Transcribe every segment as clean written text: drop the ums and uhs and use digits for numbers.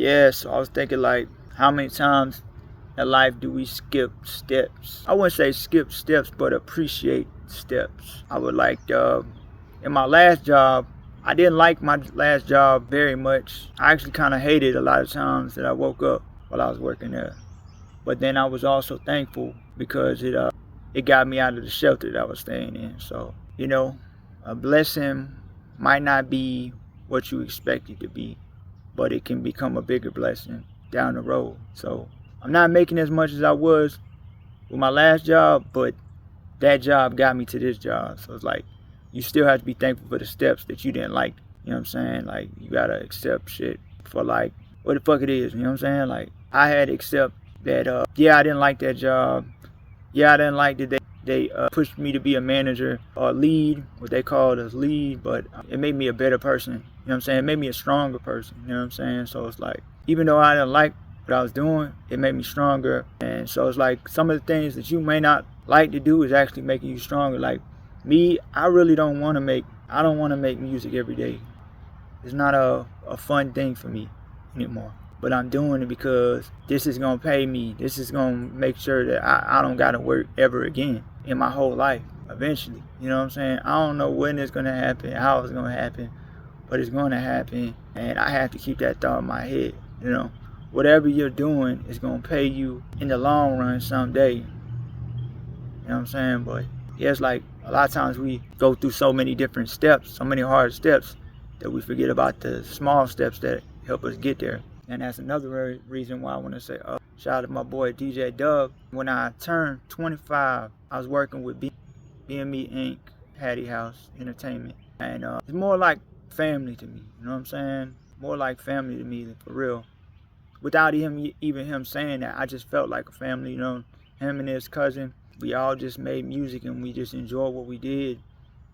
Yeah, so I was thinking like, how many times in life do we skip steps? I wouldn't say skip steps, but appreciate steps. I would like, in my last job, I didn't like my last job very much. I actually kind of hated a lot of times that I woke up while I was working there. But then I was also thankful because it got me out of the shelter that I was staying in. So, a blessing might not be what you expect it to be, but it can become a bigger blessing down the road. So I'm not making as much as I was with my last job, but that job got me to this job. So it's like, you still have to be thankful for the steps that you didn't like. You know what I'm saying? Like, you gotta accept shit for like what the fuck it is. You know what I'm saying? Like, I had to accept that, yeah, I didn't like that job. Yeah, I didn't like that they pushed me to be a manager or lead, what they called as lead, but it made me a better person. You know what I'm saying? It made me a stronger person. You know what I'm saying? So it's like, even though I didn't like what I was doing, it made me stronger. And so it's like, some of the things that you may not like to do is actually making you stronger. Like me, I really don't want to make music every day. It's not a fun thing for me anymore. But I'm doing it because this is going to pay me. This is going to make sure that I don't got to work ever again in my whole life eventually. You know what I'm saying? I don't know when it's going to happen, how it's going to happen, but it's going to happen. And I have to keep that thought in my head. Whatever you're doing is going to pay you in the long run someday. You know what I'm saying? But yeah, it's like a lot of times we go through so many different steps, so many hard steps, that we forget about the small steps that help us get there. And that's another reason why I want to say shout out to my boy DJ Dub. When I turned 25, I was working with BME Inc., Hattie House Entertainment. And it's more like family to me, you know what I'm saying? More like family to me, for real. Without even him saying that, I just felt like a family, him and his cousin. We all just made music and we just enjoyed what we did.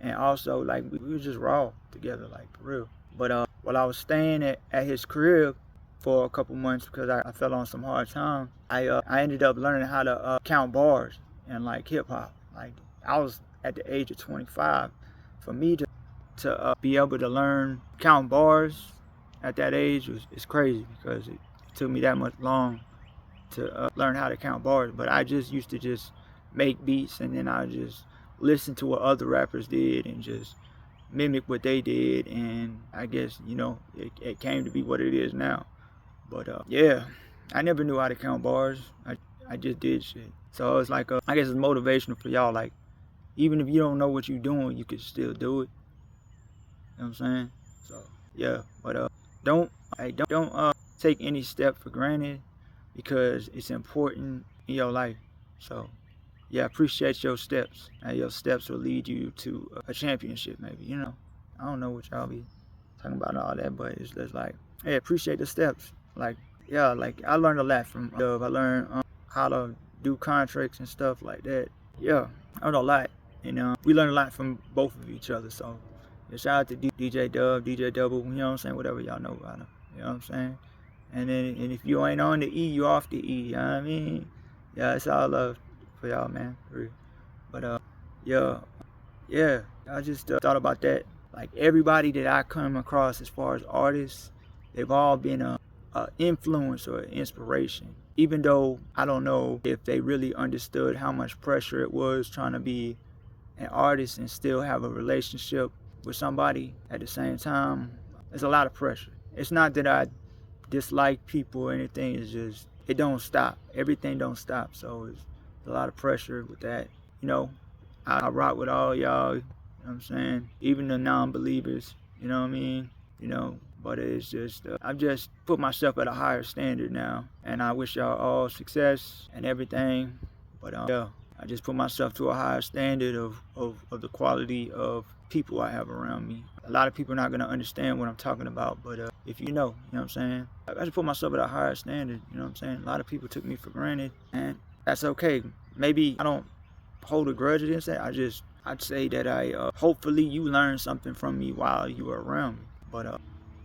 And also, like, we were just raw together, like, for real. But while I was staying at his crib for a couple months because I fell on some hard times, I ended up learning how to count bars and, like, hip-hop. Like, I was at the age of 25. For me to be able to count bars at that age is crazy because it took me that much long to learn how to count bars. But I just used to just make beats and then I just listen to what other rappers did and just mimic what they did, and I guess it came to be what it is now. But yeah, I never knew how to count bars. I just did shit. So it's like I guess it's motivational for y'all. Like, even if you don't know what you're doing, you can still do it. You know what I'm saying? So yeah, but don't take any step for granted because it's important in your life. So yeah, appreciate your steps, and your steps will lead you to a championship, maybe. I don't know what y'all be talking about and all that, but it's just like, hey, appreciate the steps. Like, yeah, like I learned a lot from Dove. I learned how to do contracts and stuff like that. Yeah, I learned a lot, and we learned a lot from both of each other. So yeah, shout out to DJ Dove, DJ Double. You know what I'm saying? Whatever y'all know about him. You know what I'm saying? And if you ain't on the E, you off the E. You know what I mean? Yeah, it's all love for y'all, man. But yeah, I just thought about that. Like, everybody that I come across as far as artists, they've all been a influence or an inspiration. Even though I don't know if they really understood how much pressure it was trying to be an artist and still have a relationship with somebody at the same time. There's a lot of pressure. It's not that I dislike people or anything. It's just, it don't stop. Everything don't stop. So it's a lot of pressure with that. I rock with all y'all, you know what I'm saying? Even the non-believers, you know what I mean? But it's just, I've just put myself at a higher standard now. And I wish y'all all success and everything. But yeah, I just put myself to a higher standard of the quality of people I have around me. A lot of people are not going to understand what I'm talking about, but if you know what I'm saying? I just put myself at a higher standard, you know what I'm saying? A lot of people took me for granted, and that's okay. Maybe I don't hold a grudge against that. I'd say that hopefully you learned something from me while you were around me. But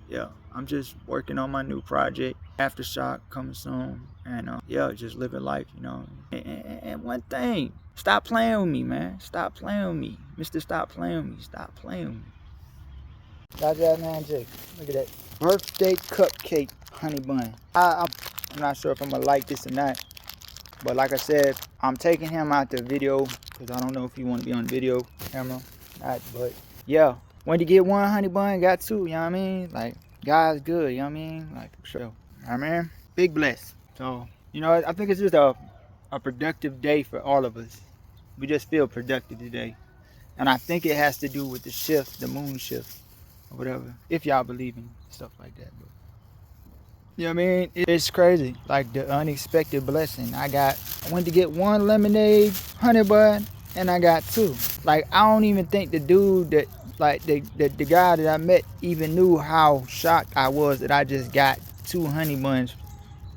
yeah, I'm just working on my new project, Aftershock, coming soon. And yeah, just living life, And one thing, stop playing with me, man. Stop playing with me. Mr. Stop playing with me. Stop playing with me. Dr. Man Jake, look at that. Birthday cupcake honey bun. I'm not sure if I'm gonna like this or not. But like I said, I'm taking him out the video because I don't know if he want to be on video camera. Not, but yeah. When you get one honey bun, got two, you know what I mean? Like, God's good, you know what I mean? Like, for sure. You know what I mean? Big bless. So, you know, I think it's just a productive day for all of us. We just feel productive today. And I think it has to do with the shift, the moon shift, or whatever. If y'all believe in stuff like that. But, you know what I mean? It's crazy. Like the unexpected blessing. I went to get one lemonade honey bun and I got two. Like, I don't even think the dude that, like the guy that I met even knew how shocked I was that I just got two honey buns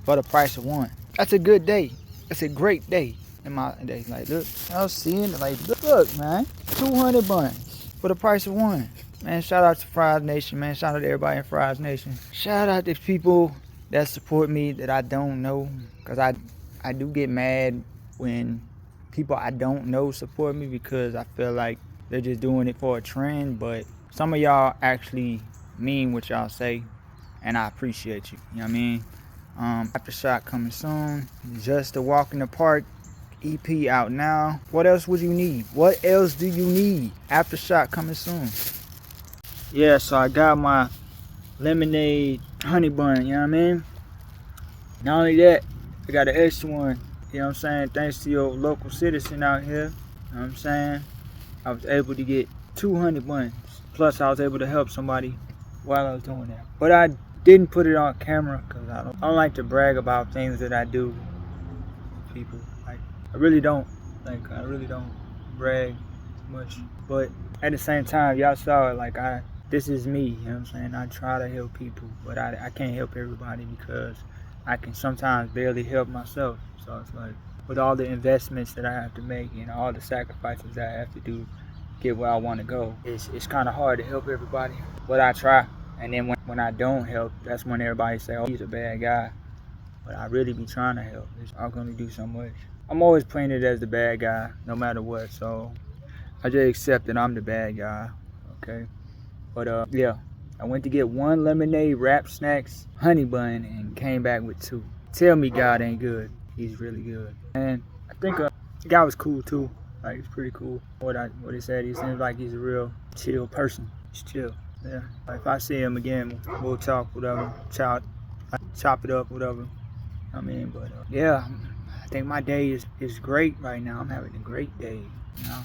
for the price of one. That's a good day. That's a great day in my day. Like, look, I was seeing it. Like, look, man, 200 buns for the price of one. Man, shout out to Fries Nation, man. Shout out to everybody in Fries Nation. Shout out to people that support me that I don't know. Because I do get mad when people I don't know support me because I feel like they're just doing it for a trend. But some of y'all actually mean what y'all say. And I appreciate you. You know what I mean? Aftershock coming soon. Just a Walk in the Park EP out now. What else would you need? What else do you need? Aftershock coming soon. Yeah, so I got my lemonade honey bun, you know what I mean? Not only that, I got an extra one, you know what I'm saying? Thanks to your local citizen out here, you know what I'm saying? I was able to get 2 honey buns. Plus, I was able to help somebody while I was doing that. But I didn't put it on camera because I don't like to brag about things that I do for people. Like, I really don't brag much. But at the same time, y'all saw it, like, this is me, you know what I'm saying? I try to help people, but I can't help everybody because I can sometimes barely help myself. So it's like, with all the investments that I have to make and all the sacrifices that I have to do to get where I want to go, it's kind of hard to help everybody. But I try. And then when I don't help, that's when everybody say, oh, he's a bad guy. But I really be trying to help. It's all going to do so much. I'm always painted as the bad guy, no matter what. So I just accept that I'm the bad guy, okay? But yeah, I went to get one lemonade wrap snacks honey bun and came back with 2. Tell me God ain't good. He's really good. And I think the guy was cool too. Like, he's pretty cool. What he said, he seems like he's a real chill person. He's chill. Yeah. Like, if I see him again, we'll talk, whatever. Chop it up, whatever. I mean, but yeah, I think my day is great right now. I'm having a great day, you know.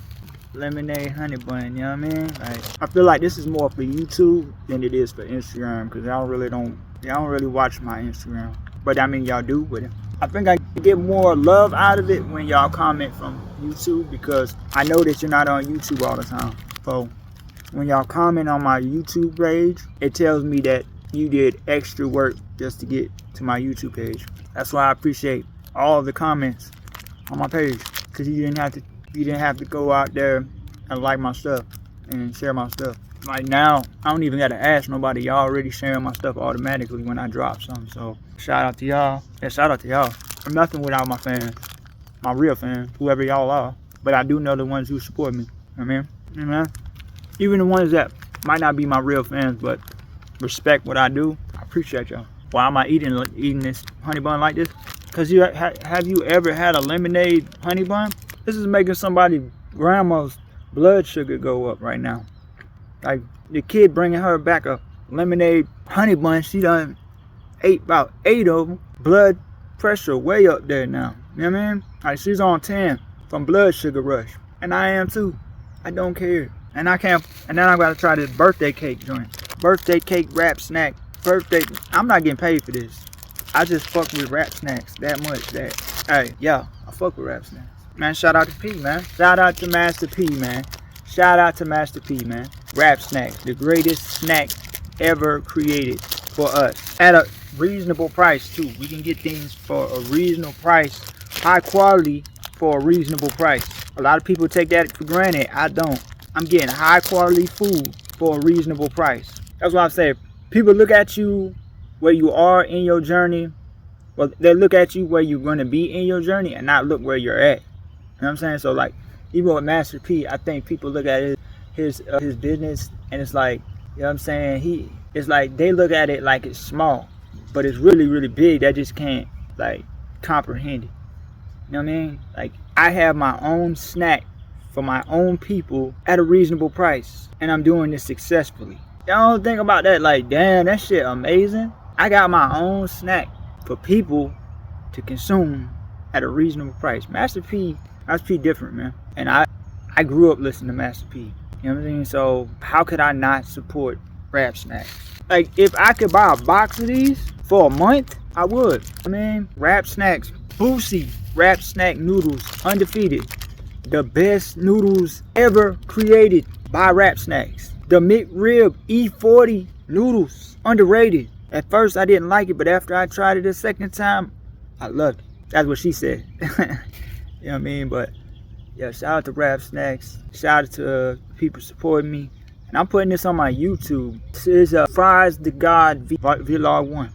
Lemonade honey bun, you know what I mean? Like, I feel like this is more for YouTube than it is for Instagram because y'all don't really watch my Instagram. But I mean, y'all do with it. I think I get more love out of it when y'all comment from YouTube because I know that you're not on YouTube all the time. So when y'all comment on my YouTube page, it tells me that you did extra work just to get to my YouTube page. That's why I appreciate all of the comments on my page because you didn't have to go out there and like my stuff and share my stuff. Like, now, I don't even got to ask nobody. Y'all already sharing my stuff automatically when I drop something. So shout out to y'all. Yeah, shout out to y'all. I'm nothing without my fans, my real fans, whoever y'all are. But I do know the ones who support me. You know what I mean? Even the ones that might not be my real fans, but respect what I do. I appreciate y'all. Why am I eating this honey bun like this? Because have you ever had a lemonade honey bun? This is making somebody grandma's blood sugar go up right now. Like, the kid bringing her back a lemonade honey bun, she done ate about 8 of them. Blood pressure way up there now. You know what I mean? Like, she's on 10 from blood sugar rush. And I am too. I don't care. And I can't, and then I gotta try this birthday cake joint. Birthday cake wrap snack. I'm not getting paid for this. I just fuck with wrap snacks that much that, hey, yeah, I fuck with wrap snacks. Man, shout out to P, man. Shout out to Master P, man. Shout out to Master P, man. Wrap snacks, the greatest snack ever created for us. At a reasonable price, too. We can get things for a reasonable price. High quality for a reasonable price. A lot of people take that for granted. I don't. I'm getting high quality food for a reasonable price. That's what I'm saying. People look at you where you are in your journey. Well, they look at you where you're going to be in your journey and not look where you're at. You know what I'm saying? So, like, even with Master P, I think people look at his business and it's like You know what I'm saying? It's like they look at it like it's small, but it's really, really big. They just can't like comprehend it. You know what I mean? Like, I have my own snack for my own people at a reasonable price, and I'm doing this successfully. Y'all don't think about that like, damn, that shit amazing. I got my own snack for people to consume at a reasonable price. Master P different, man. And I grew up listening to Master P. You know what I mean? So how could I not support Rap Snacks? Like, if I could buy a box of these for a month, I would. I mean, Rap Snacks, Boosie Rap Snack noodles, undefeated. The best noodles ever created by Rap Snacks. The McRib E40 noodles, underrated. At first I didn't like it, but after I tried it a second time, I loved it. That's what she said. You know what I mean? But yeah, shout out to Rap Snacks. Shout out to people supporting me. And I'm putting this on my YouTube. This is Fries the God Vlog 1.